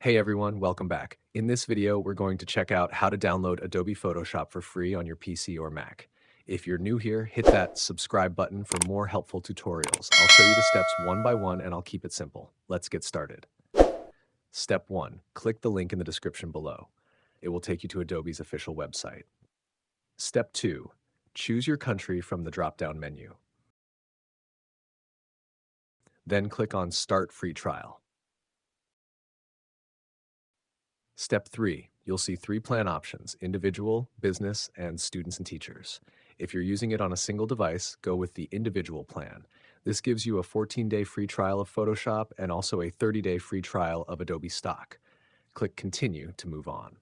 Hey everyone, welcome back. In this video, we're going to check out how to download Adobe Photoshop for free on your PC or Mac. If you're new here, hit that subscribe button for more helpful tutorials. I'll show you the steps one by one and I'll keep it simple. Let's get started. Step 1. Click the link in the description below. It will take you to Adobe's official website. Step 2. Choose your country from the drop-down menu. Then click on Start Free Trial. Step 3. You'll see 3 plan options: individual, business, and students and teachers. If you're using it on a single device, go with the individual plan. This gives you a 14-day free trial of Photoshop and also a 30-day free trial of Adobe Stock. Click Continue to move on.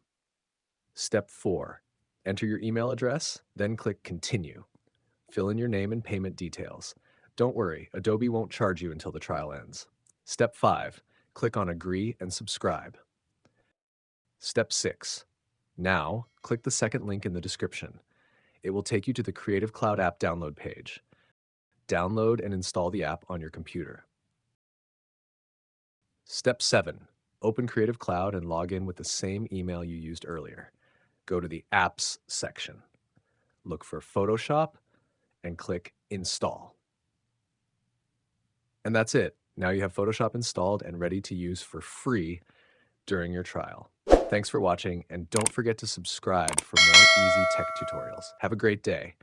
Step 4. Enter your email address, then click Continue. Fill in your name and payment details. Don't worry, Adobe won't charge you until the trial ends. Step 5. Click on Agree and Subscribe. Step 6. Now, click the second link in the description. It will take you to the Creative Cloud app download page. Download and install the app on your computer. Step 7. Open Creative Cloud and log in with the same email you used earlier. Go to the Apps section. Look for Photoshop and click Install. And that's it. Now you have Photoshop installed and ready to use for free during your trial. Thanks for watching, and don't forget to subscribe for more easy tech tutorials. Have a great day.